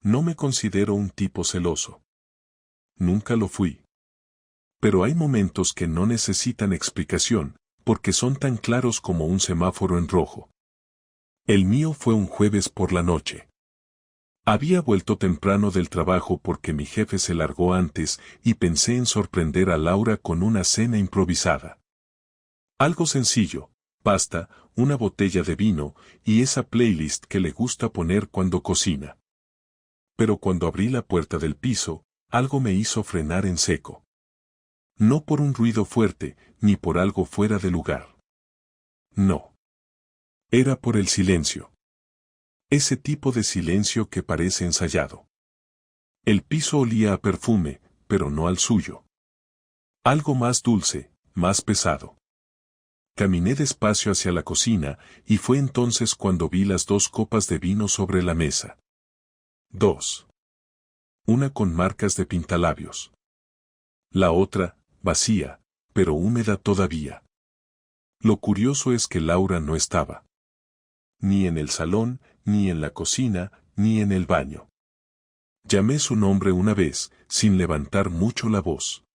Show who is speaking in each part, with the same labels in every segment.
Speaker 1: No me considero un tipo celoso. Nunca lo fui. Pero hay momentos que no necesitan explicación, porque son tan claros como un semáforo en rojo. El mío fue un jueves por la noche. Había vuelto temprano del trabajo porque mi jefe se largó antes y pensé en sorprender a Laura con una cena improvisada. Algo sencillo, pasta, una botella de vino y esa playlist que le gusta poner cuando cocina. Pero cuando abrí la puerta del piso, algo me hizo frenar en seco. No por un ruido fuerte, ni por algo fuera de lugar. No. Era por el silencio. Ese tipo de silencio que parece ensayado. El piso olía a perfume, pero no al suyo. Algo más dulce, más pesado. Caminé despacio hacia la cocina, y fue entonces cuando vi las 2 copas de vino sobre la mesa. 2. Una con marcas de pintalabios. La otra, vacía, pero húmeda todavía. Lo curioso es que Laura no estaba. Ni en el salón, ni en la cocina, ni en el baño. Llamé su nombre una vez, sin levantar mucho la voz.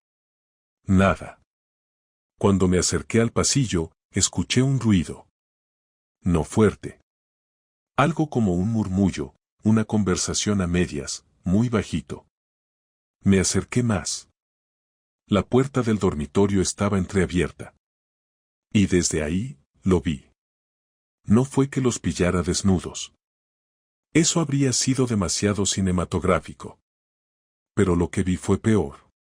Speaker 1: Nada. Cuando me acerqué al pasillo, escuché un ruido. No fuerte. Algo como un murmullo, una conversación a medias, muy bajito. Me acerqué más. La puerta del dormitorio estaba entreabierta. Y desde ahí, lo vi. No fue que los pillara desnudos. Eso habría sido demasiado cinematográfico. Pero lo que vi fue peor.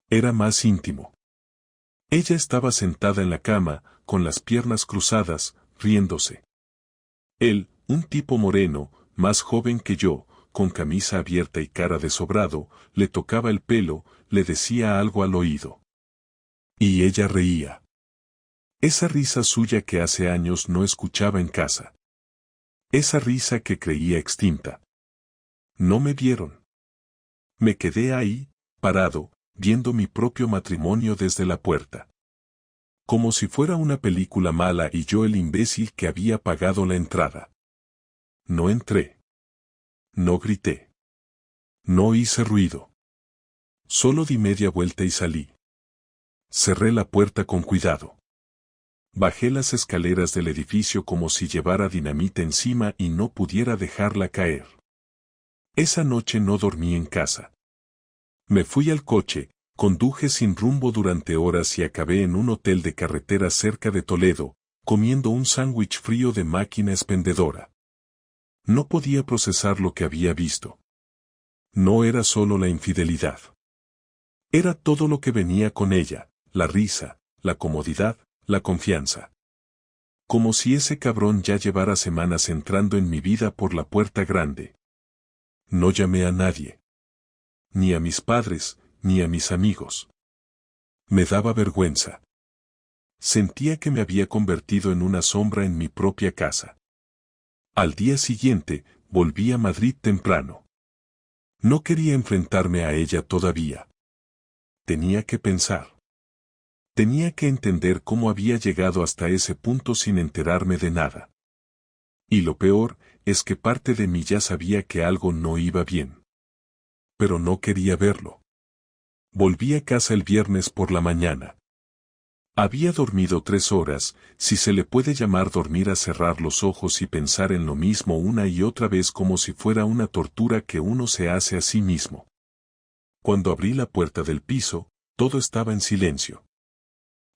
Speaker 1: Era más íntimo. Ella estaba sentada en la cama, con las piernas cruzadas, riéndose. Él, un tipo moreno, más joven que yo, con camisa abierta y cara de sobrado, le tocaba el pelo, le decía algo al oído. Y ella reía. Esa risa suya que hace años no escuchaba en casa. Esa risa que creía extinta. No me vieron. Me quedé ahí, parado, viendo mi propio matrimonio desde la puerta. Como si fuera una película mala y yo el imbécil que había pagado la entrada. No entré. No grité. No hice ruido. Solo di media vuelta y salí. Cerré la puerta con cuidado. Bajé las escaleras del edificio como si llevara dinamita encima y no pudiera dejarla caer. Esa noche no dormí en casa. Me fui al coche, conduje sin rumbo durante horas y acabé en un hotel de carretera cerca de Toledo, comiendo un sándwich frío de máquina expendedora. No podía procesar lo que había visto. No era solo la infidelidad. Era todo lo que venía con ella, la risa, la comodidad, la confianza. Como si ese cabrón ya llevara semanas entrando en mi vida por la puerta grande. No llamé a nadie. Ni a mis padres, ni a mis amigos. Me daba vergüenza. Sentía que me había convertido en una sombra en mi propia casa. Al día siguiente, volví a Madrid temprano. No quería enfrentarme a ella todavía. Tenía que pensar. Tenía que entender cómo había llegado hasta ese punto sin enterarme de nada. Y lo peor, es que parte de mí ya sabía que algo no iba bien. Pero no quería verlo. Volví a casa el viernes por la mañana. Había dormido 3 horas, si se le puede llamar dormir a cerrar los ojos y pensar en lo mismo una y otra vez como si fuera una tortura que uno se hace a sí mismo. Cuando abrí la puerta del piso, todo estaba en silencio.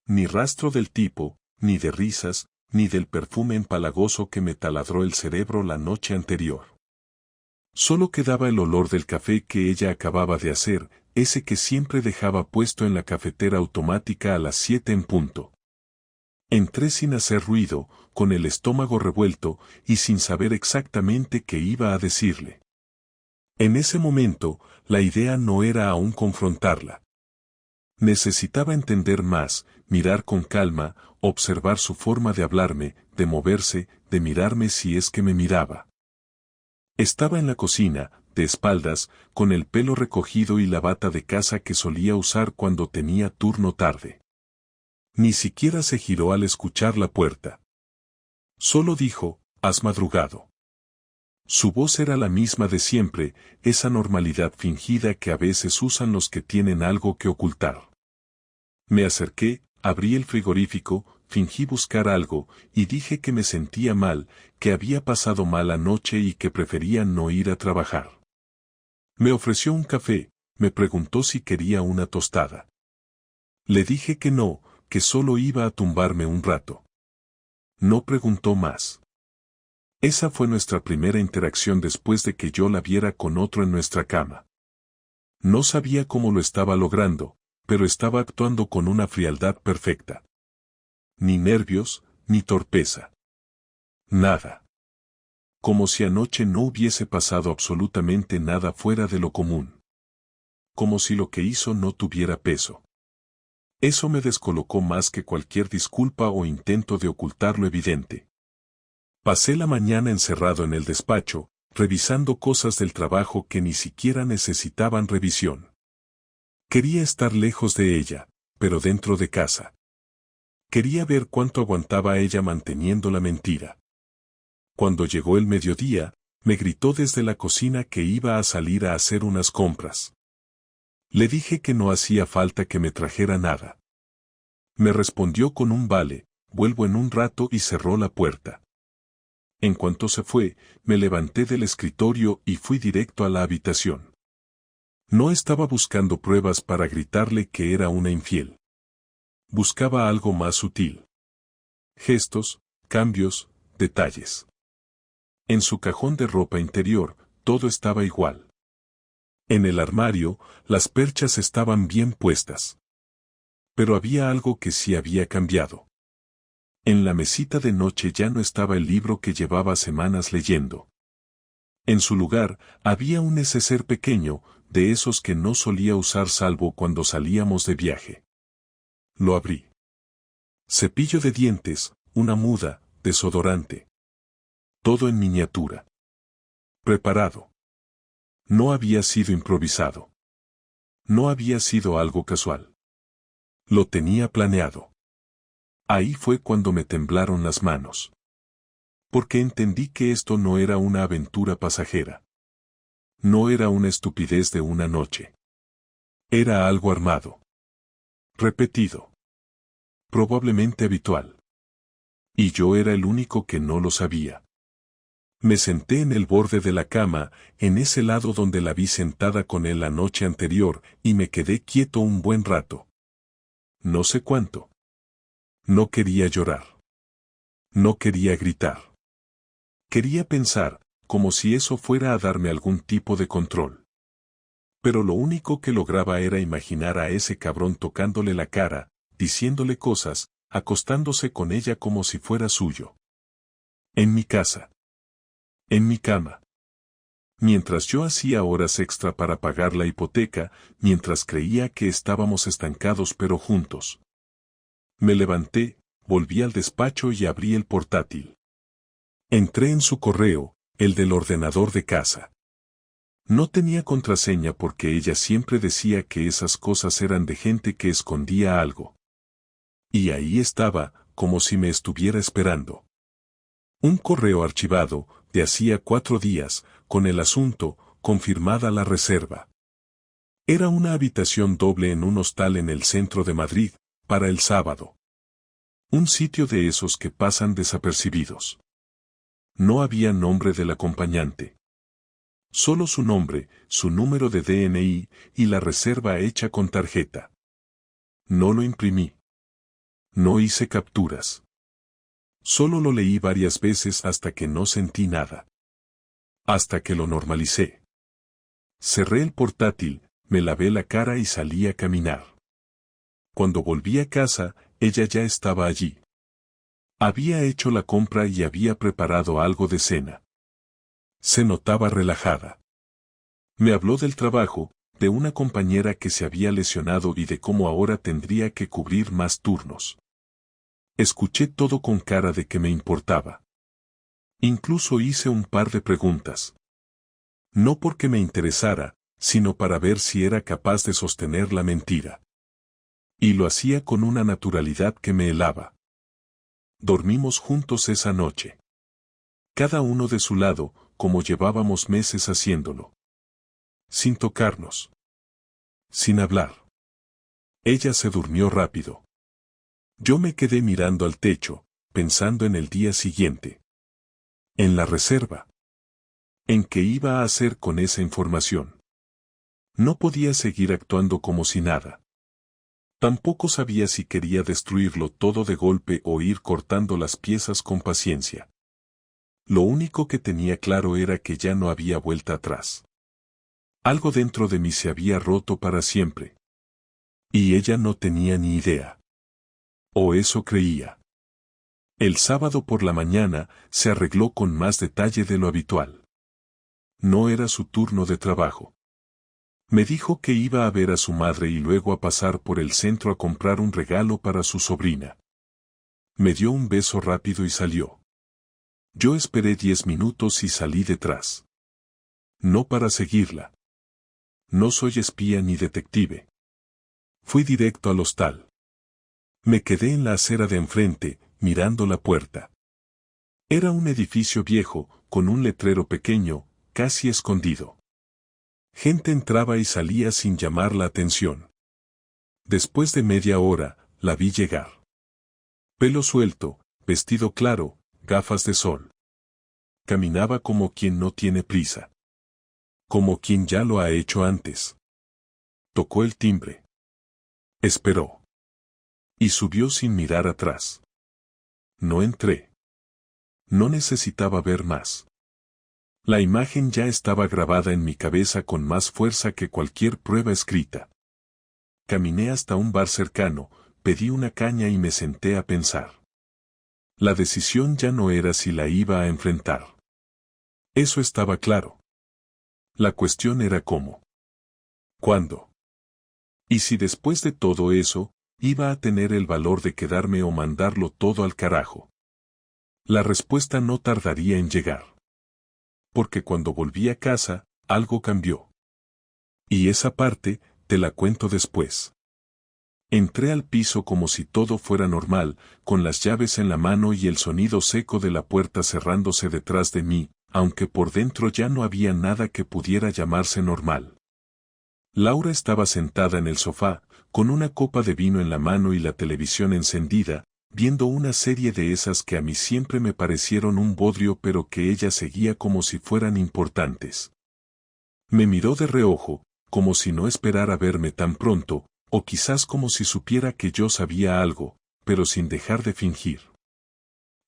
Speaker 1: Ni rastro del tipo, ni de risas, ni del perfume empalagoso que me taladró el cerebro la noche anterior. Solo quedaba el olor del café que ella acababa de hacer, ese que siempre dejaba puesto en la cafetera automática a las 7 en punto. Entré sin hacer ruido, con el estómago revuelto y sin saber exactamente qué iba a decirle. En ese momento, la idea no era aún confrontarla. Necesitaba entender más, mirar con calma, observar su forma de hablarme, de moverse, de mirarme si es que me miraba. Estaba en la cocina, de espaldas, con el pelo recogido y la bata de casa que solía usar cuando tenía turno tarde. Ni siquiera se giró al escuchar la puerta. Solo dijo, «¿Has madrugado?». Su voz era la misma de siempre, esa normalidad fingida que a veces usan los que tienen algo que ocultar. Me acerqué, abrí el frigorífico, fingí buscar algo, y dije que me sentía mal, que había pasado mala noche y que prefería no ir a trabajar. Me ofreció un café, me preguntó si quería una tostada. Le dije que no, que solo iba a tumbarme un rato. No preguntó más. Esa fue nuestra primera interacción después de que yo la viera con otro en nuestra cama. No sabía cómo lo estaba logrando, pero estaba actuando con una frialdad perfecta. Ni nervios, ni torpeza. Nada. Como si anoche no hubiese pasado absolutamente nada fuera de lo común. Como si lo que hizo no tuviera peso. Eso me descolocó más que cualquier disculpa o intento de ocultar lo evidente. Pasé la mañana encerrado en el despacho, revisando cosas del trabajo que ni siquiera necesitaban revisión. Quería estar lejos de ella, pero dentro de casa. Quería ver cuánto aguantaba ella manteniendo la mentira. Cuando llegó el mediodía, me gritó desde la cocina que iba a salir a hacer unas compras. Le dije que no hacía falta que me trajera nada. Me respondió con un vale, vuelvo en un rato y cerró la puerta. En cuanto se fue, me levanté del escritorio y fui directo a la habitación. No estaba buscando pruebas para gritarle que era una infiel. Buscaba algo más sutil. Gestos, cambios, detalles. En su cajón de ropa interior, todo estaba igual. En el armario, las perchas estaban bien puestas. Pero había algo que sí había cambiado. En la mesita de noche ya no estaba el libro que llevaba semanas leyendo. En su lugar, había un neceser pequeño, de esos que no solía usar salvo cuando salíamos de viaje. Lo abrí. Cepillo de dientes, una muda, desodorante. Todo en miniatura. Preparado. No había sido improvisado. No había sido algo casual. Lo tenía planeado. Ahí fue cuando me temblaron las manos. Porque entendí que esto no era una aventura pasajera. No era una estupidez de una noche. Era algo armado. Repetido. Probablemente habitual. Y yo era el único que no lo sabía. Me senté en el borde de la cama, en ese lado donde la vi sentada con él la noche anterior, y me quedé quieto un buen rato. No sé cuánto. No quería llorar. No quería gritar. Quería pensar, como si eso fuera a darme algún tipo de control. Pero lo único que lograba era imaginar a ese cabrón tocándole la cara, diciéndole cosas, acostándose con ella como si fuera suyo. En mi casa. En mi cama. Mientras yo hacía horas extra para pagar la hipoteca, mientras creía que estábamos estancados pero juntos. Me levanté, volví al despacho y abrí el portátil. Entré en su correo, el del ordenador de casa. No tenía contraseña porque ella siempre decía que esas cosas eran de gente que escondía algo. Y ahí estaba, como si me estuviera esperando. Un correo archivado, de hacía 4 días, con el asunto, confirmada la reserva. Era una habitación doble en un hostal en el centro de Madrid, para el sábado. Un sitio de esos que pasan desapercibidos. No había nombre del acompañante. Solo su nombre, su número de DNI y la reserva hecha con tarjeta. No lo imprimí. No hice capturas. Solo lo leí varias veces hasta que no sentí nada. Hasta que lo normalicé. Cerré el portátil, me lavé la cara y salí a caminar. Cuando volví a casa, ella ya estaba allí. Había hecho la compra y había preparado algo de cena. Se notaba relajada. Me habló del trabajo, de una compañera que se había lesionado y de cómo ahora tendría que cubrir más turnos. Escuché todo con cara de que me importaba. Incluso hice un par de preguntas. No porque me interesara, sino para ver si era capaz de sostener la mentira. Y lo hacía con una naturalidad que me helaba. Dormimos juntos esa noche. Cada uno de su lado, como llevábamos meses haciéndolo. Sin tocarnos. Sin hablar. Ella se durmió rápido. Yo me quedé mirando al techo, pensando en el día siguiente. En la reserva. ¿En qué iba a hacer con esa información? No podía seguir actuando como si nada. Tampoco sabía si quería destruirlo todo de golpe o ir cortando las piezas con paciencia. Lo único que tenía claro era que ya no había vuelta atrás. Algo dentro de mí se había roto para siempre. Y ella no tenía ni idea. O eso creía. El sábado por la mañana se arregló con más detalle de lo habitual. No era su turno de trabajo. Me dijo que iba a ver a su madre y luego a pasar por el centro a comprar un regalo para su sobrina. Me dio un beso rápido y salió. Yo esperé 10 minutos y salí detrás. No para seguirla. No soy espía ni detective. Fui directo al hostal. Me quedé en la acera de enfrente, mirando la puerta. Era un edificio viejo, con un letrero pequeño, casi escondido. Gente entraba y salía sin llamar la atención. Después de media hora, la vi llegar. Pelo suelto, vestido claro, gafas de sol. Caminaba como quien no tiene prisa. Como quien ya lo ha hecho antes. Tocó el timbre. Esperó. Y subió sin mirar atrás. No entré. No necesitaba ver más. La imagen ya estaba grabada en mi cabeza con más fuerza que cualquier prueba escrita. Caminé hasta un bar cercano, pedí una caña y me senté a pensar. La decisión ya no era si la iba a enfrentar. Eso estaba claro. La cuestión era cómo. ¿Cuándo? Y si después de todo eso, iba a tener el valor de quedarme o mandarlo todo al carajo. La respuesta no tardaría en llegar. Porque cuando volví a casa, algo cambió. Y esa parte, te la cuento después. Entré al piso como si todo fuera normal, con las llaves en la mano y el sonido seco de la puerta cerrándose detrás de mí, aunque por dentro ya no había nada que pudiera llamarse normal. Laura estaba sentada en el sofá, con una copa de vino en la mano y la televisión encendida, viendo una serie de esas que a mí siempre me parecieron un bodrio pero que ella seguía como si fueran importantes. Me miró de reojo, como si no esperara verme tan pronto, o quizás como si supiera que yo sabía algo, pero sin dejar de fingir.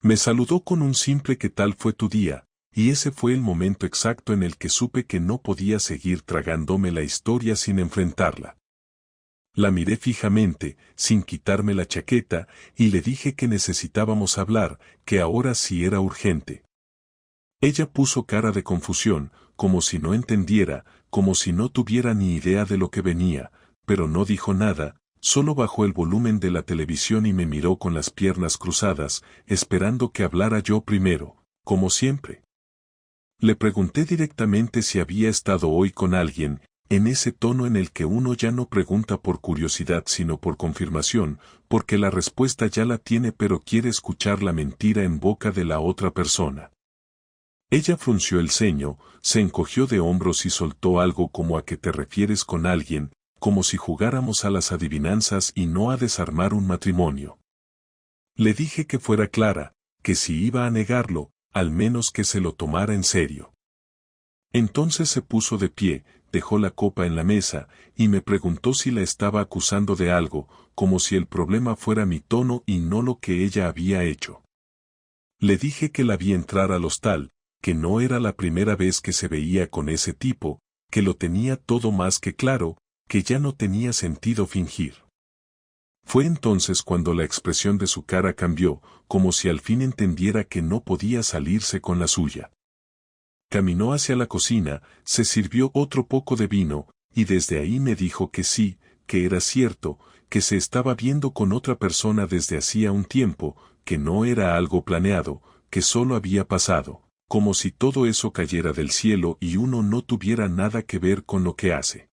Speaker 1: Me saludó con un simple ¿qué tal fue tu día? Y ese fue el momento exacto en el que supe que no podía seguir tragándome la historia sin enfrentarla. La miré fijamente, sin quitarme la chaqueta, y le dije que necesitábamos hablar, que ahora sí era urgente. Ella puso cara de confusión, como si no entendiera, como si no tuviera ni idea de lo que venía, pero no dijo nada, solo bajó el volumen de la televisión y me miró con las piernas cruzadas, esperando que hablara yo primero, como siempre. Le pregunté directamente si había estado hoy con alguien, en ese tono en el que uno ya no pregunta por curiosidad sino por confirmación, porque la respuesta ya la tiene pero quiere escuchar la mentira en boca de la otra persona. Ella frunció el ceño, se encogió de hombros y soltó algo como ¿a qué te refieres con alguien?, como si jugáramos a las adivinanzas y no a desarmar un matrimonio. Le dije que fuera clara, que si iba a negarlo, al menos que se lo tomara en serio. Entonces se puso de pie, dejó la copa en la mesa, y me preguntó si la estaba acusando de algo, como si el problema fuera mi tono y no lo que ella había hecho. Le dije que la vi entrar al hostal, que no era la primera vez que se veía con ese tipo, que lo tenía todo más que claro, que ya no tenía sentido fingir. Fue entonces cuando la expresión de su cara cambió, como si al fin entendiera que no podía salirse con la suya. Caminó hacia la cocina, se sirvió otro poco de vino, y desde ahí me dijo que sí, que era cierto, que se estaba viendo con otra persona desde hacía un tiempo, que no era algo planeado, que solo había pasado, como si todo eso cayera del cielo y uno no tuviera nada que ver con lo que hace.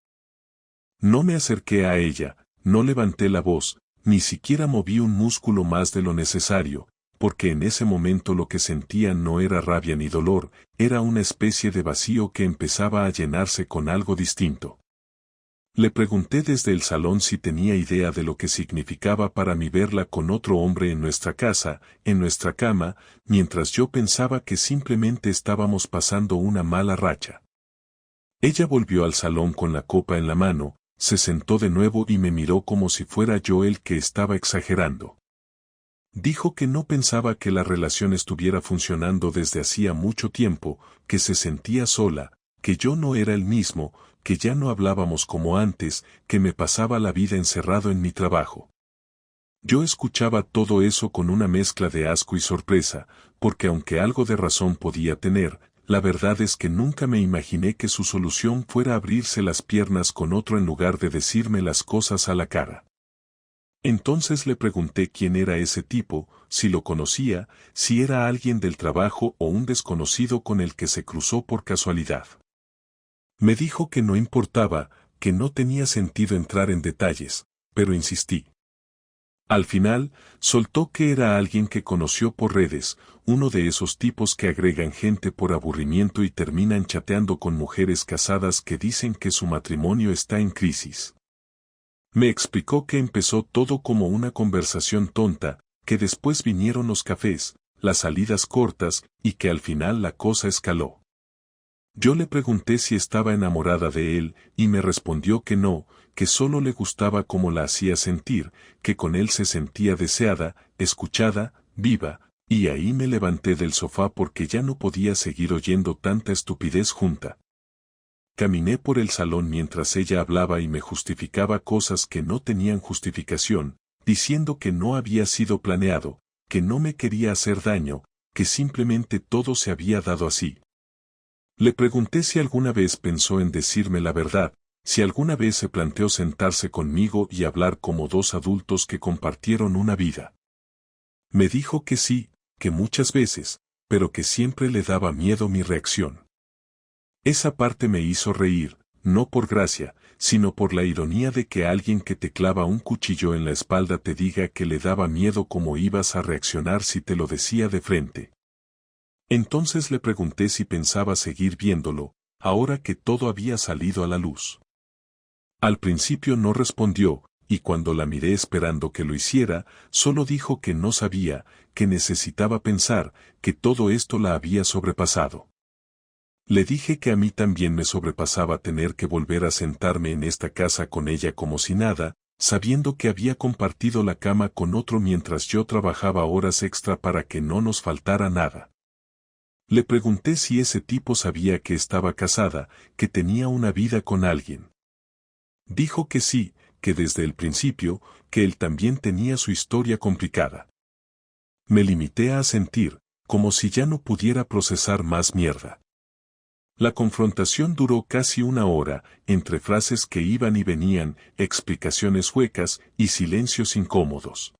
Speaker 1: No me acerqué a ella, no levanté la voz, ni siquiera moví un músculo más de lo necesario, porque en ese momento lo que sentía no era rabia ni dolor, era una especie de vacío que empezaba a llenarse con algo distinto. Le pregunté desde el salón si tenía idea de lo que significaba para mí verla con otro hombre en nuestra casa, en nuestra cama, mientras yo pensaba que simplemente estábamos pasando una mala racha. Ella volvió al salón con la copa en la mano, se sentó de nuevo y me miró como si fuera yo el que estaba exagerando. Dijo que no pensaba que la relación estuviera funcionando desde hacía mucho tiempo, que se sentía sola, que yo no era el mismo, que ya no hablábamos como antes, que me pasaba la vida encerrado en mi trabajo. Yo escuchaba todo eso con una mezcla de asco y sorpresa, porque aunque algo de razón podía tener, la verdad es que nunca me imaginé que su solución fuera abrirse las piernas con otro en lugar de decirme las cosas a la cara. Entonces le pregunté quién era ese tipo, si lo conocía, si era alguien del trabajo o un desconocido con el que se cruzó por casualidad. Me dijo que no importaba, que no tenía sentido entrar en detalles, pero insistí. Al final, soltó que era alguien que conoció por redes, uno de esos tipos que agregan gente por aburrimiento y terminan chateando con mujeres casadas que dicen que su matrimonio está en crisis. Me explicó que empezó todo como una conversación tonta, que después vinieron los cafés, las salidas cortas, y que al final la cosa escaló. Yo le pregunté si estaba enamorada de él, y me respondió que no, que solo le gustaba cómo la hacía sentir, que con él se sentía deseada, escuchada, viva, y ahí me levanté del sofá porque ya no podía seguir oyendo tanta estupidez junta. Caminé por el salón mientras ella hablaba y me justificaba cosas que no tenían justificación, diciendo que no había sido planeado, que no me quería hacer daño, que simplemente todo se había dado así. Le pregunté si alguna vez pensó en decirme la verdad, si alguna vez se planteó sentarse conmigo y hablar como dos adultos que compartieron una vida. Me dijo que sí, que muchas veces, pero que siempre le daba miedo mi reacción. Esa parte me hizo reír, no por gracia, sino por la ironía de que alguien que te clava un cuchillo en la espalda te diga que le daba miedo cómo ibas a reaccionar si te lo decía de frente. Entonces le pregunté si pensaba seguir viéndolo, ahora que todo había salido a la luz. Al principio no respondió, y cuando la miré esperando que lo hiciera, solo dijo que no sabía, que necesitaba pensar, que todo esto la había sobrepasado. Le dije que a mí también me sobrepasaba tener que volver a sentarme en esta casa con ella como si nada, sabiendo que había compartido la cama con otro mientras yo trabajaba horas extra para que no nos faltara nada. Le pregunté si ese tipo sabía que estaba casada, que tenía una vida con alguien. Dijo que sí, que desde el principio, que él también tenía su historia complicada. Me limité a asentir, como si ya no pudiera procesar más mierda. La confrontación duró casi una hora, entre frases que iban y venían, explicaciones huecas y silencios incómodos.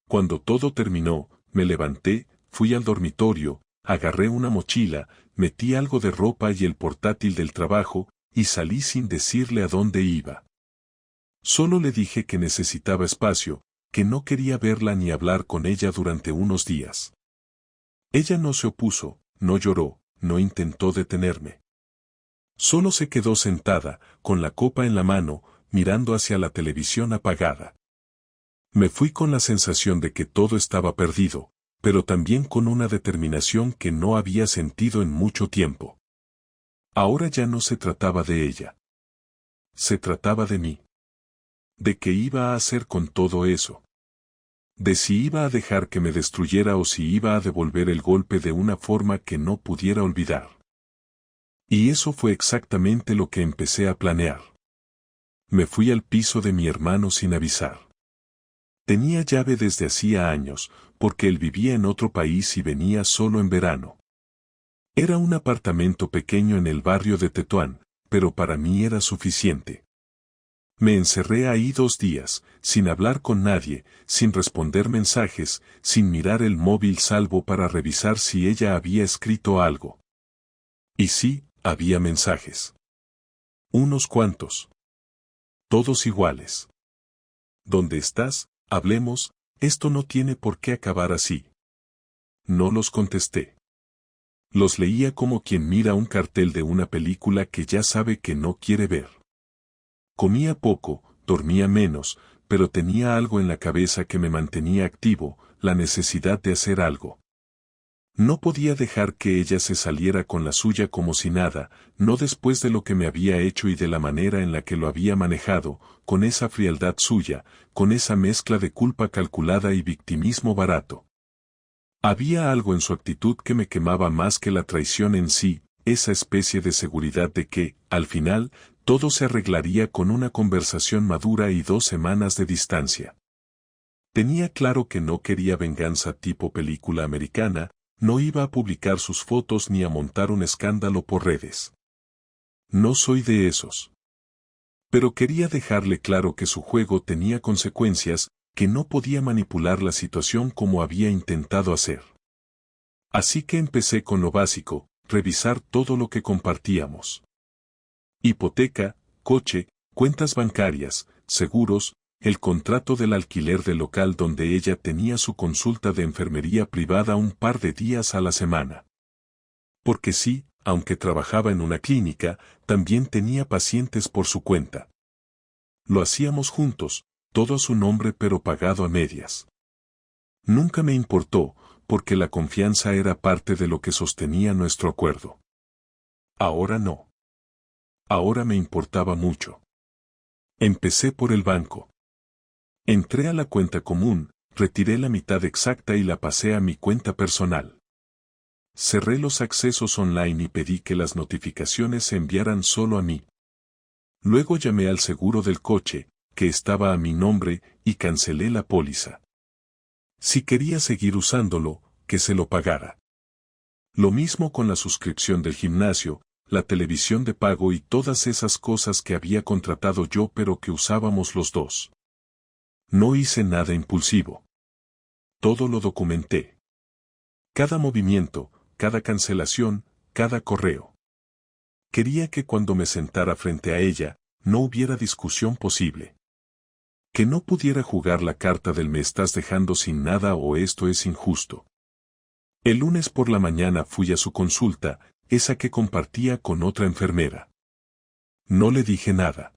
Speaker 1: Cuando todo terminó, me levanté, fui al dormitorio, agarré una mochila, metí algo de ropa y el portátil del trabajo, y salí sin decirle a dónde iba. Solo le dije que necesitaba espacio, que no quería verla ni hablar con ella durante unos días. Ella no se opuso, no lloró, no intentó detenerme. Solo se quedó sentada, con la copa en la mano, mirando hacia la televisión apagada. Me fui con la sensación de que todo estaba perdido, pero también con una determinación que no había sentido en mucho tiempo. Ahora ya no se trataba de ella. Se trataba de mí. ¿De qué iba a hacer con todo eso? De si iba a dejar que me destruyera o si iba a devolver el golpe de una forma que no pudiera olvidar. Y eso fue exactamente lo que empecé a planear. Me fui al piso de mi hermano sin avisar. Tenía llave desde hacía años, porque él vivía en otro país y venía solo en verano. Era un apartamento pequeño en el barrio de Tetuán, pero para mí era suficiente. Me encerré ahí 2 días, sin hablar con nadie, sin responder mensajes, sin mirar el móvil salvo para revisar si ella había escrito algo. Y sí, había mensajes. Unos cuantos. Todos iguales. ¿Dónde estás? Hablemos, esto no tiene por qué acabar así. No los contesté. Los leía como quien mira un cartel de una película que ya sabe que no quiere ver. Comía poco, dormía menos, pero tenía algo en la cabeza que me mantenía activo, la necesidad de hacer algo. No podía dejar que ella se saliera con la suya como si nada, no después de lo que me había hecho y de la manera en la que lo había manejado, con esa frialdad suya, con esa mezcla de culpa calculada y victimismo barato. Había algo en su actitud que me quemaba más que la traición en sí, esa especie de seguridad de que, al final, todo se arreglaría con una conversación madura y 2 semanas de distancia. Tenía claro que no quería venganza tipo película americana, no iba a publicar sus fotos ni a montar un escándalo por redes. No soy de esos. Pero quería dejarle claro que su juego tenía consecuencias, que no podía manipular la situación como había intentado hacer. Así que empecé con lo básico, revisar todo lo que compartíamos. Hipoteca, coche, cuentas bancarias, seguros, el contrato del alquiler del local donde ella tenía su consulta de enfermería privada un par de días a la semana. Porque sí, aunque trabajaba en una clínica, también tenía pacientes por su cuenta. Lo hacíamos juntos, todo a su nombre pero pagado a medias. Nunca me importó, porque la confianza era parte de lo que sostenía nuestro acuerdo. Ahora no. Ahora me importaba mucho. Empecé por el banco. Entré a la cuenta común, retiré la mitad exacta y la pasé a mi cuenta personal. Cerré los accesos online y pedí que las notificaciones se enviaran solo a mí. Luego llamé al seguro del coche, que estaba a mi nombre, y cancelé la póliza. Si quería seguir usándolo, que se lo pagara. Lo mismo con la suscripción del gimnasio, la televisión de pago y todas esas cosas que había contratado yo pero que usábamos los dos. No hice nada impulsivo. Todo lo documenté. Cada movimiento, cada cancelación, cada correo. Quería que cuando me sentara frente a ella, no hubiera discusión posible. Que no pudiera jugar la carta del me estás dejando sin nada o esto es injusto. El lunes por la mañana fui a su consulta, esa que compartía con otra enfermera. No le dije nada.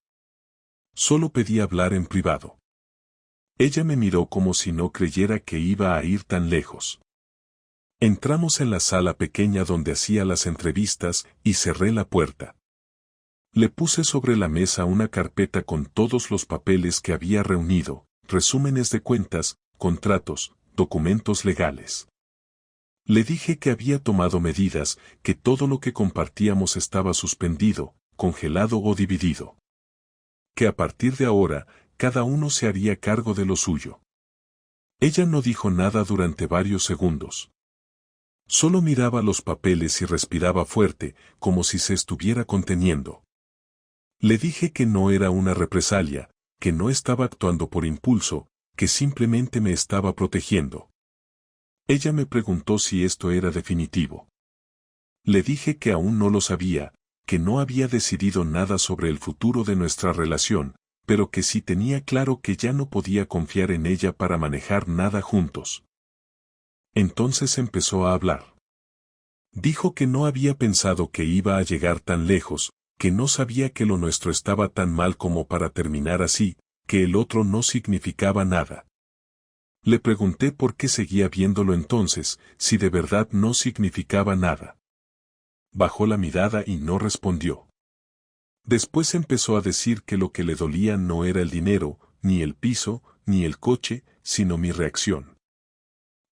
Speaker 1: Solo pedí hablar en privado. Ella me miró como si no creyera que iba a ir tan lejos. Entramos en la sala pequeña donde hacía las entrevistas y cerré la puerta. Le puse sobre la mesa una carpeta con todos los papeles que había reunido, resúmenes de cuentas, contratos, documentos legales. Le dije que había tomado medidas, que todo lo que compartíamos estaba suspendido, congelado o dividido. Que a partir de ahora, cada uno se haría cargo de lo suyo. Ella no dijo nada durante varios segundos. Solo miraba los papeles y respiraba fuerte, como si se estuviera conteniendo. Le dije que no era una represalia, que no estaba actuando por impulso, que simplemente me estaba protegiendo. Ella me preguntó si esto era definitivo. Le dije que aún no lo sabía, que no había decidido nada sobre el futuro de nuestra relación, pero que sí tenía claro que ya no podía confiar en ella para manejar nada juntos. Entonces empezó a hablar. Dijo que no había pensado que iba a llegar tan lejos, que no sabía que lo nuestro estaba tan mal como para terminar así, que el otro no significaba nada. Le pregunté por qué seguía viéndolo entonces, si de verdad no significaba nada. Bajó la mirada y no respondió. Después empezó a decir que lo que le dolía no era el dinero, ni el piso, ni el coche, sino mi reacción.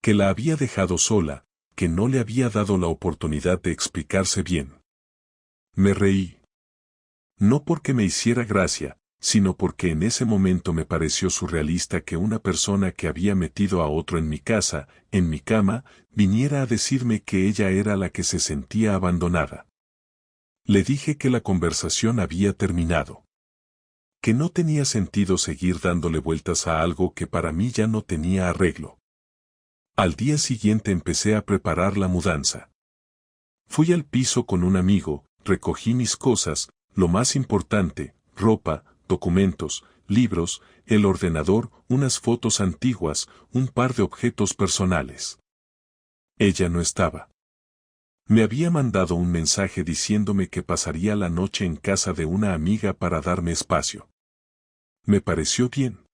Speaker 1: Que la había dejado sola, que no le había dado la oportunidad de explicarse bien. Me reí. No porque me hiciera gracia, sino porque en ese momento me pareció surrealista que una persona que había metido a otro en mi casa, en mi cama, viniera a decirme que ella era la que se sentía abandonada. Le dije que la conversación había terminado. Que no tenía sentido seguir dándole vueltas a algo que para mí ya no tenía arreglo. Al día siguiente empecé a preparar la mudanza. Fui al piso con un amigo, recogí mis cosas, lo más importante, ropa, documentos, libros, el ordenador, unas fotos antiguas, un par de objetos personales. Ella no estaba. Me había mandado un mensaje diciéndome que pasaría la noche en casa de una amiga para darme espacio. Me pareció bien.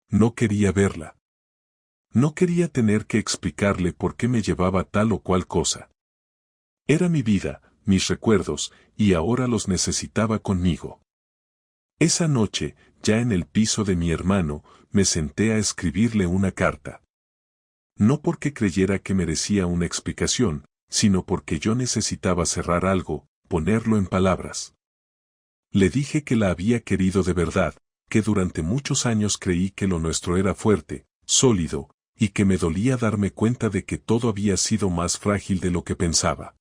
Speaker 1: No quería verla. No quería tener que explicarle por qué me llevaba tal o cual cosa. Era mi vida, mis recuerdos, y ahora los necesitaba conmigo. Esa noche, ya en el piso de mi hermano, me senté a escribirle una carta. No porque creyera que merecía una explicación, sino porque yo necesitaba cerrar algo, ponerlo en palabras. Le dije que la había querido de verdad, que durante muchos años creí que lo nuestro era fuerte, sólido, y que me dolía darme cuenta de que todo había sido más frágil de lo que pensaba.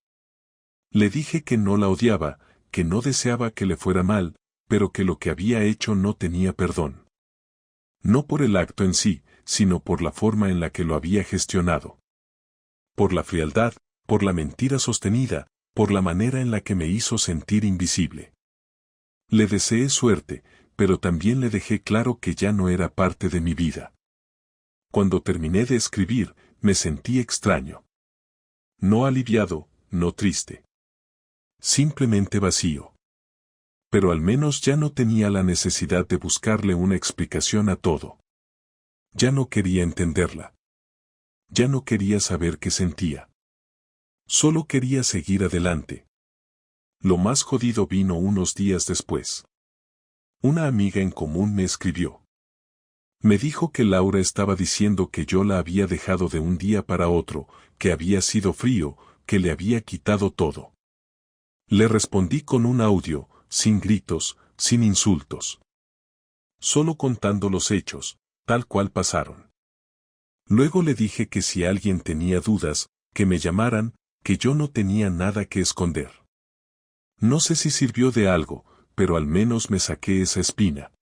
Speaker 1: Le dije que no la odiaba, que no deseaba que le fuera mal, pero que lo que había hecho no tenía perdón. No por el acto en sí, sino por la forma en la que lo había gestionado. Por la frialdad, por la mentira sostenida, por la manera en la que me hizo sentir invisible. Le deseé suerte, pero también le dejé claro que ya no era parte de mi vida. Cuando terminé de escribir, me sentí extraño. No aliviado, no triste. Simplemente vacío. Pero al menos ya no tenía la necesidad de buscarle una explicación a todo. Ya no quería entenderla. Ya no quería saber qué sentía. Solo quería seguir adelante. Lo más jodido vino unos días después. Una amiga en común me escribió. Me dijo que Laura estaba diciendo que yo la había dejado de un día para otro, que había sido frío, que le había quitado todo. Le respondí con un audio, sin gritos, sin insultos. Solo contando los hechos, tal cual pasaron. Luego le dije que si alguien tenía dudas, que me llamaran, que yo no tenía nada que esconder. No sé si sirvió de algo, pero al menos me saqué esa espina.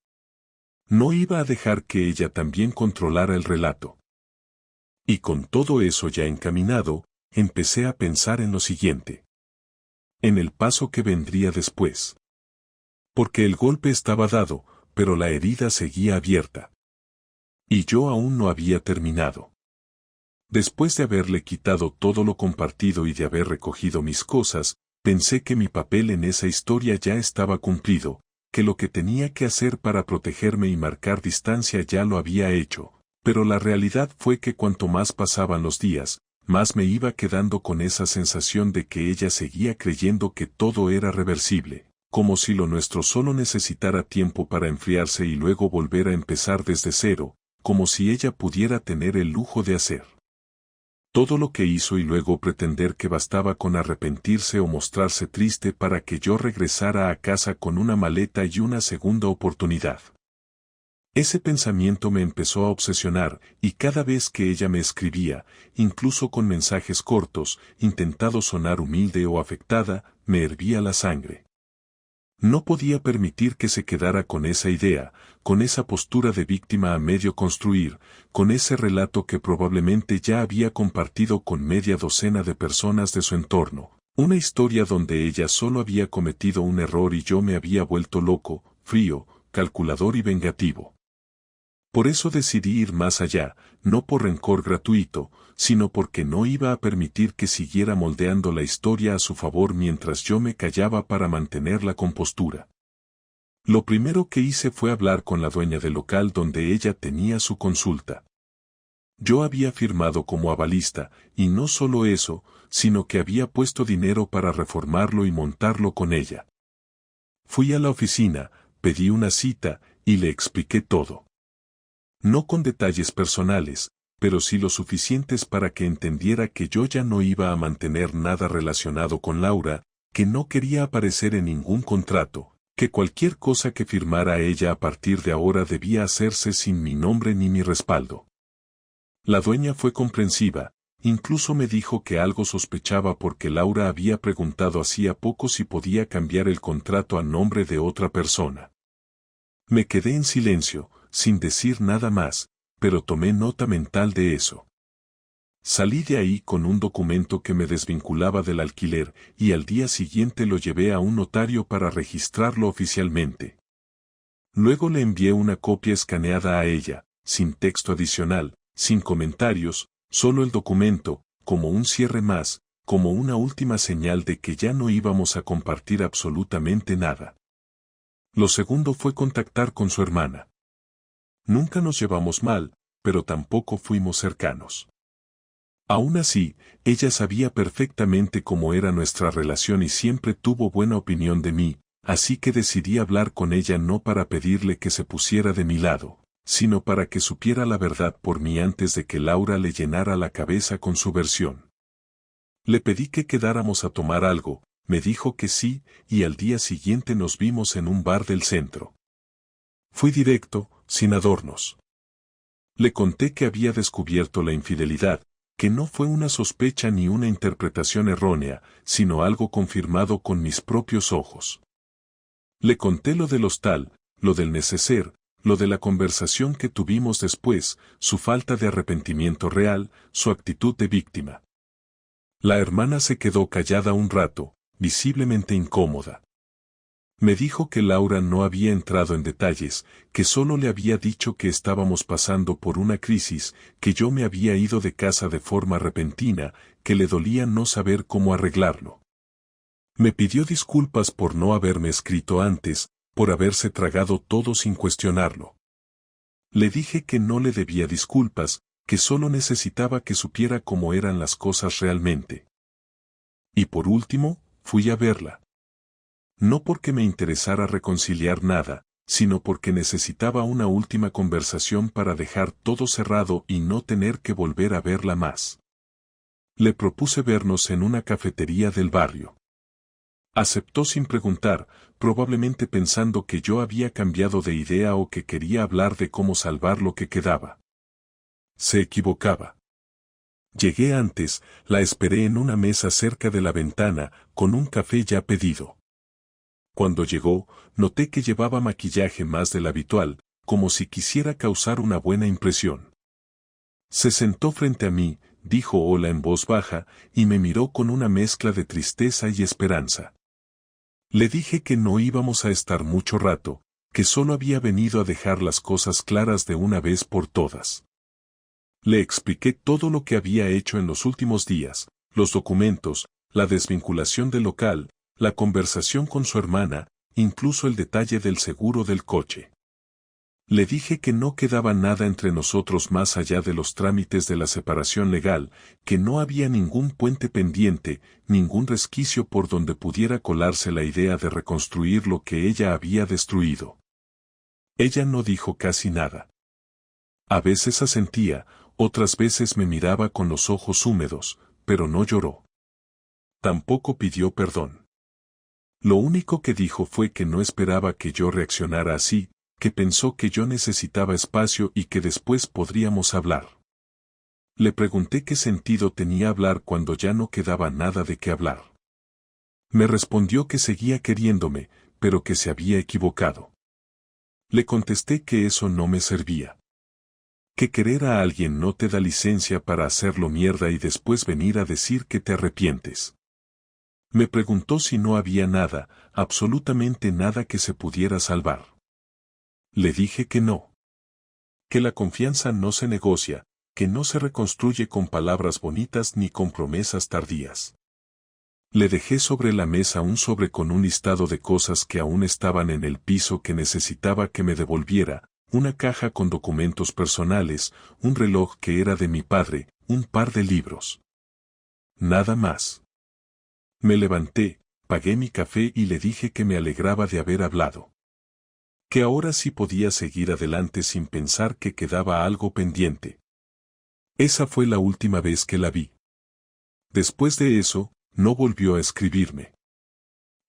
Speaker 1: No iba a dejar que ella también controlara el relato. Y con todo eso ya encaminado, empecé a pensar en lo siguiente. En el paso que vendría después. Porque el golpe estaba dado, pero la herida seguía abierta. Y yo aún no había terminado. Después de haberle quitado todo lo compartido y de haber recogido mis cosas, pensé que mi papel en esa historia ya estaba cumplido, que lo que tenía que hacer para protegerme y marcar distancia ya lo había hecho, pero la realidad fue que cuanto más pasaban los días, más me iba quedando con esa sensación de que ella seguía creyendo que todo era reversible, como si lo nuestro solo necesitara tiempo para enfriarse y luego volver a empezar desde cero, como si ella pudiera tener el lujo de hacer todo lo que hizo y luego pretender que bastaba con arrepentirse o mostrarse triste para que yo regresara a casa con una maleta y una segunda oportunidad. Ese pensamiento me empezó a obsesionar, y cada vez que ella me escribía, incluso con mensajes cortos, intentado sonar humilde o afectada, me hervía la sangre. No podía permitir que se quedara con esa idea, con esa postura de víctima a medio construir, con ese relato que probablemente ya había compartido con media docena de personas de su entorno, una historia donde ella solo había cometido un error y yo me había vuelto loco, frío, calculador y vengativo. Por eso decidí ir más allá, no por rencor gratuito, sino porque no iba a permitir que siguiera moldeando la historia a su favor mientras yo me callaba para mantener la compostura. Lo primero que hice fue hablar con la dueña del local donde ella tenía su consulta. Yo había firmado como avalista, y no solo eso, sino que había puesto dinero para reformarlo y montarlo con ella. Fui a la oficina, pedí una cita, y le expliqué todo. No con detalles personales, pero sí lo suficientes para que entendiera que yo ya no iba a mantener nada relacionado con Laura, que no quería aparecer en ningún contrato, que cualquier cosa que firmara ella a partir de ahora debía hacerse sin mi nombre ni mi respaldo. La dueña fue comprensiva, incluso me dijo que algo sospechaba porque Laura había preguntado hacía poco si podía cambiar el contrato a nombre de otra persona. Me quedé en silencio, sin decir nada más, pero tomé nota mental de eso. Salí de ahí con un documento que me desvinculaba del alquiler y al día siguiente lo llevé a un notario para registrarlo oficialmente. Luego le envié una copia escaneada a ella, sin texto adicional, sin comentarios, solo el documento, como un cierre más, como una última señal de que ya no íbamos a compartir absolutamente nada. Lo segundo fue contactar con su hermana. Nunca nos llevamos mal, pero tampoco fuimos cercanos. Aún así, ella sabía perfectamente cómo era nuestra relación y siempre tuvo buena opinión de mí, así que decidí hablar con ella no para pedirle que se pusiera de mi lado, sino para que supiera la verdad por mí antes de que Laura le llenara la cabeza con su versión. Le pedí que quedáramos a tomar algo, me dijo que sí, y al día siguiente nos vimos en un bar del centro. Fui directo, sin adornos. Le conté que había descubierto la infidelidad, que no fue una sospecha ni una interpretación errónea, sino algo confirmado con mis propios ojos. Le conté lo del hostal, lo del neceser, lo de la conversación que tuvimos después, su falta de arrepentimiento real, su actitud de víctima. La hermana se quedó callada un rato, visiblemente incómoda. Me dijo que Laura no había entrado en detalles, que solo le había dicho que estábamos pasando por una crisis, que yo me había ido de casa de forma repentina, que le dolía no saber cómo arreglarlo. Me pidió disculpas por no haberme escrito antes, por haberse tragado todo sin cuestionarlo. Le dije que no le debía disculpas, que solo necesitaba que supiera cómo eran las cosas realmente. Y por último, fui a verla. No porque me interesara reconciliar nada, sino porque necesitaba una última conversación para dejar todo cerrado y no tener que volver a verla más. Le propuse vernos en una cafetería del barrio. Aceptó sin preguntar, probablemente pensando que yo había cambiado de idea o que quería hablar de cómo salvar lo que quedaba. Se equivocaba. Llegué antes, la esperé en una mesa cerca de la ventana, con un café ya pedido. Cuando llegó, noté que llevaba maquillaje más del habitual, como si quisiera causar una buena impresión. Se sentó frente a mí, dijo hola en voz baja, y me miró con una mezcla de tristeza y esperanza. Le dije que no íbamos a estar mucho rato, que solo había venido a dejar las cosas claras de una vez por todas. Le expliqué todo lo que había hecho en los últimos días, los documentos, la desvinculación del local, la conversación con su hermana, incluso el detalle del seguro del coche. Le dije que no quedaba nada entre nosotros más allá de los trámites de la separación legal, que no había ningún puente pendiente, ningún resquicio por donde pudiera colarse la idea de reconstruir lo que ella había destruido. Ella no dijo casi nada. A veces asentía, otras veces me miraba con los ojos húmedos, pero no lloró. Tampoco pidió perdón. Lo único que dijo fue que no esperaba que yo reaccionara así, que pensó que yo necesitaba espacio y que después podríamos hablar. Le pregunté qué sentido tenía hablar cuando ya no quedaba nada de qué hablar. Me respondió que seguía queriéndome, pero que se había equivocado. Le contesté que eso no me servía. Que querer a alguien no te da licencia para hacerlo mierda y después venir a decir que te arrepientes. Me preguntó si no había nada, absolutamente nada que se pudiera salvar. Le dije que no. Que la confianza no se negocia, que no se reconstruye con palabras bonitas ni con promesas tardías. Le dejé sobre la mesa un sobre con un listado de cosas que aún estaban en el piso que necesitaba que me devolviera, una caja con documentos personales, un reloj que era de mi padre, un par de libros. Nada más. Me levanté, pagué mi café y le dije que me alegraba de haber hablado. Que ahora sí podía seguir adelante sin pensar que quedaba algo pendiente. Esa fue la última vez que la vi. Después de eso, no volvió a escribirme.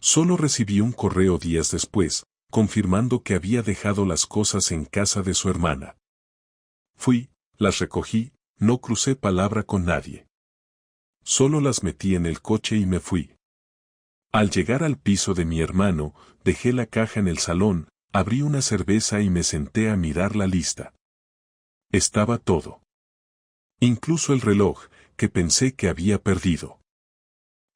Speaker 1: Solo recibí un correo días después, confirmando que había dejado las cosas en casa de su hermana. Fui, las recogí, no crucé palabra con nadie. Solo las metí en el coche y me fui. Al llegar al piso de mi hermano, dejé la caja en el salón, abrí una cerveza y me senté a mirar la lista. Estaba todo. Incluso el reloj, que pensé que había perdido.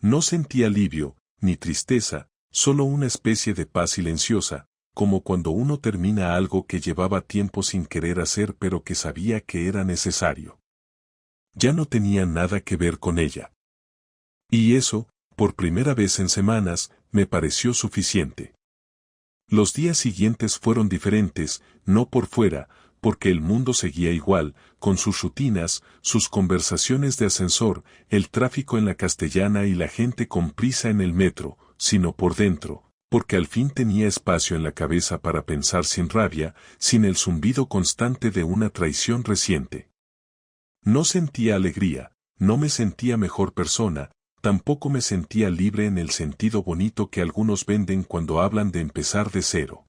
Speaker 1: No sentí alivio, ni tristeza, solo una especie de paz silenciosa, como cuando uno termina algo que llevaba tiempo sin querer hacer pero que sabía que era necesario. Ya no tenía nada que ver con ella. Y eso, por primera vez en semanas, me pareció suficiente. Los días siguientes fueron diferentes, no por fuera, porque el mundo seguía igual, con sus rutinas, sus conversaciones de ascensor, el tráfico en la Castellana y la gente con prisa en el metro, sino por dentro, porque al fin tenía espacio en la cabeza para pensar sin rabia, sin el zumbido constante de una traición reciente. No sentía alegría, no me sentía mejor persona, tampoco me sentía libre en el sentido bonito que algunos venden cuando hablan de empezar de cero.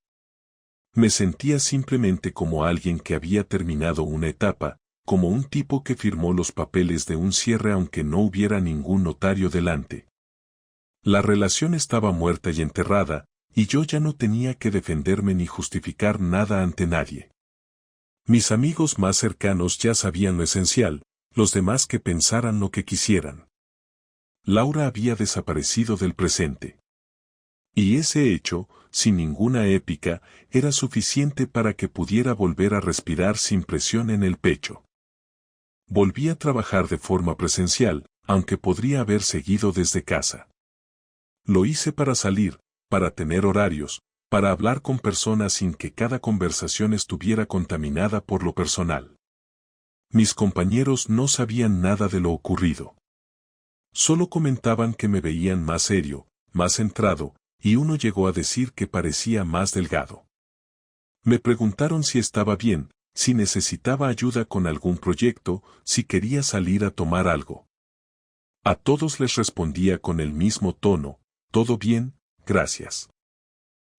Speaker 1: Me sentía simplemente como alguien que había terminado una etapa, como un tipo que firmó los papeles de un cierre aunque no hubiera ningún notario delante. La relación estaba muerta y enterrada, y yo ya no tenía que defenderme ni justificar nada ante nadie. Mis amigos más cercanos ya sabían lo esencial, los demás que pensaran lo que quisieran. Laura había desaparecido del presente. Y ese hecho, sin ninguna épica, era suficiente para que pudiera volver a respirar sin presión en el pecho. Volví a trabajar de forma presencial, aunque podría haber seguido desde casa. Lo hice para salir, para tener horarios, para hablar con personas sin que cada conversación estuviera contaminada por lo personal. Mis compañeros no sabían nada de lo ocurrido. Solo comentaban que me veían más serio, más centrado, y uno llegó a decir que parecía más delgado. Me preguntaron si estaba bien, si necesitaba ayuda con algún proyecto, si quería salir a tomar algo. A todos les respondía con el mismo tono, todo bien, gracias.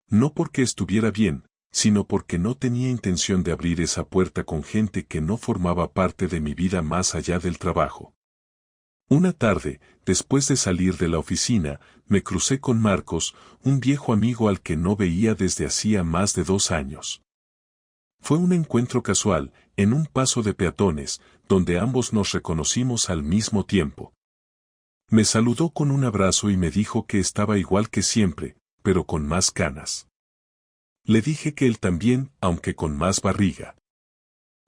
Speaker 1: No porque estuviera bien, sino porque no tenía intención de abrir esa puerta con gente que no formaba parte de mi vida más allá del trabajo. Una tarde, después de salir de la oficina, me crucé con Marcos, un viejo amigo al que no veía desde hacía más de 2 años. Fue un encuentro casual, en un paso de peatones, donde ambos nos reconocimos al mismo tiempo. Me saludó con un abrazo y me dijo que estaba igual que siempre, pero con más canas. Le dije que él también, aunque con más barriga.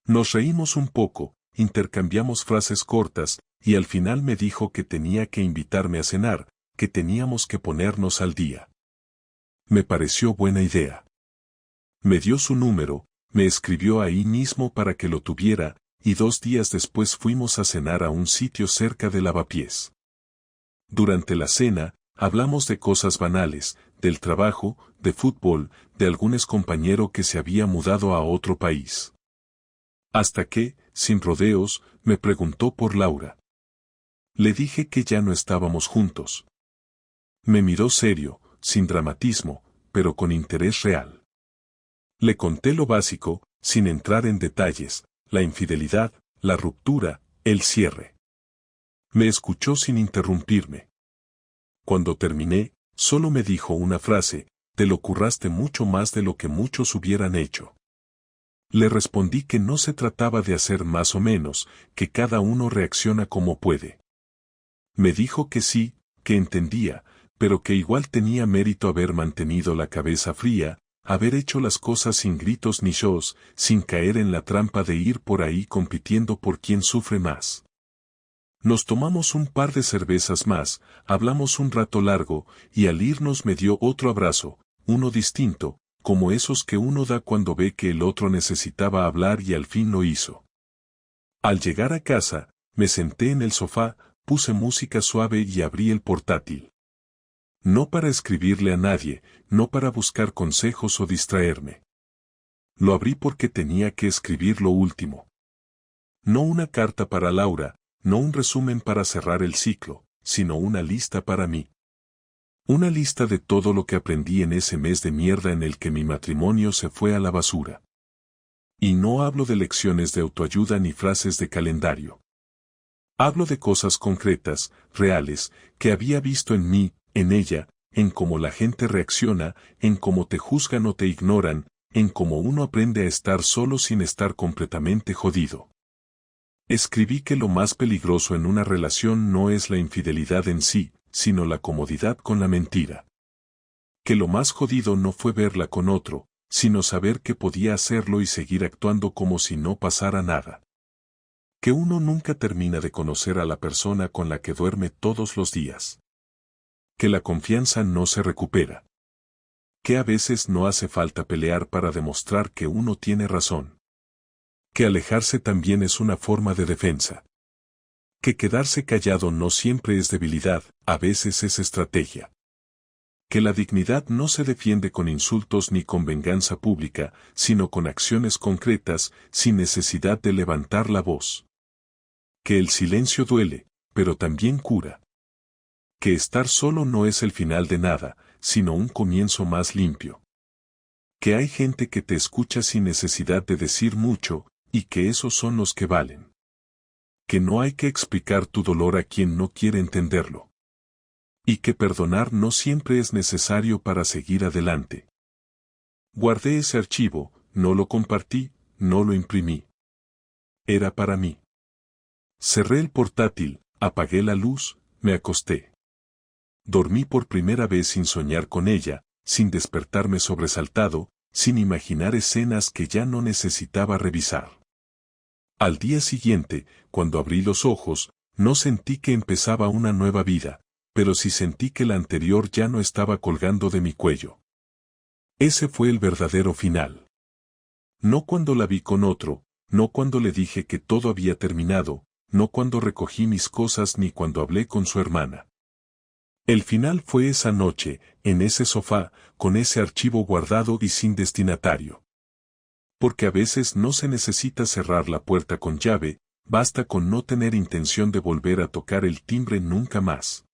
Speaker 1: Nos reímos un poco, intercambiamos frases cortas, y al final me dijo que tenía que invitarme a cenar, que teníamos que ponernos al día. Me pareció buena idea. Me dio su número, me escribió ahí mismo para que lo tuviera, y 2 días después fuimos a cenar a un sitio cerca de Lavapiés. Durante la cena, hablamos de cosas banales, del trabajo, de fútbol, de algún excompañero que se había mudado a otro país. Hasta que, sin rodeos, me preguntó por Laura. Le dije que ya no estábamos juntos. Me miró serio, sin dramatismo, pero con interés real. Le conté lo básico, sin entrar en detalles, la infidelidad, la ruptura, el cierre. Me escuchó sin interrumpirme. Cuando terminé, solo me dijo una frase, te lo curraste mucho más de lo que muchos hubieran hecho. Le respondí que no se trataba de hacer más o menos, que cada uno reacciona como puede. Me dijo que sí, que entendía, pero que igual tenía mérito haber mantenido la cabeza fría, haber hecho las cosas sin gritos ni shows, sin caer en la trampa de ir por ahí compitiendo por quién sufre más. Nos tomamos un par de cervezas más, hablamos un rato largo, y al irnos me dio otro abrazo, uno distinto, como esos que uno da cuando ve que el otro necesitaba hablar y al fin lo hizo. Al llegar a casa, me senté en el sofá, puse música suave y abrí el portátil. No para escribirle a nadie, no para buscar consejos o distraerme. Lo abrí porque tenía que escribir lo último. No una carta para Laura, no un resumen para cerrar el ciclo, sino una lista para mí. Una lista de todo lo que aprendí en ese mes de mierda en el que mi matrimonio se fue a la basura. Y no hablo de lecciones de autoayuda ni frases de calendario. Hablo de cosas concretas, reales, que había visto en mí, en ella, en cómo la gente reacciona, en cómo te juzgan o te ignoran, en cómo uno aprende a estar solo sin estar completamente jodido. Escribí que lo más peligroso en una relación no es la infidelidad en sí, sino la comodidad con la mentira. Que lo más jodido no fue verla con otro, sino saber que podía hacerlo y seguir actuando como si no pasara nada. Que uno nunca termina de conocer a la persona con la que duerme todos los días. Que la confianza no se recupera. Que a veces no hace falta pelear para demostrar que uno tiene razón. Que alejarse también es una forma de defensa. Que quedarse callado no siempre es debilidad, a veces es estrategia. Que la dignidad no se defiende con insultos ni con venganza pública, sino con acciones concretas, sin necesidad de levantar la voz. Que el silencio duele, pero también cura. Que estar solo no es el final de nada, sino un comienzo más limpio. Que hay gente que te escucha sin necesidad de decir mucho, y que esos son los que valen. Que no hay que explicar tu dolor a quien no quiere entenderlo. Y que perdonar no siempre es necesario para seguir adelante. Guardé ese archivo, no lo compartí, no lo imprimí. Era para mí. Cerré el portátil, apagué la luz, me acosté. Dormí por primera vez sin soñar con ella, sin despertarme sobresaltado, sin imaginar escenas que ya no necesitaba revisar. Al día siguiente, cuando abrí los ojos, no sentí que empezaba una nueva vida, pero sí sentí que la anterior ya no estaba colgando de mi cuello. Ese fue el verdadero final. No cuando la vi con otro, no cuando le dije que todo había terminado, no cuando recogí mis cosas ni cuando hablé con su hermana. El final fue esa noche, en ese sofá, con ese archivo guardado y sin destinatario. Porque a veces no se necesita cerrar la puerta con llave, basta con no tener intención de volver a tocar el timbre nunca más.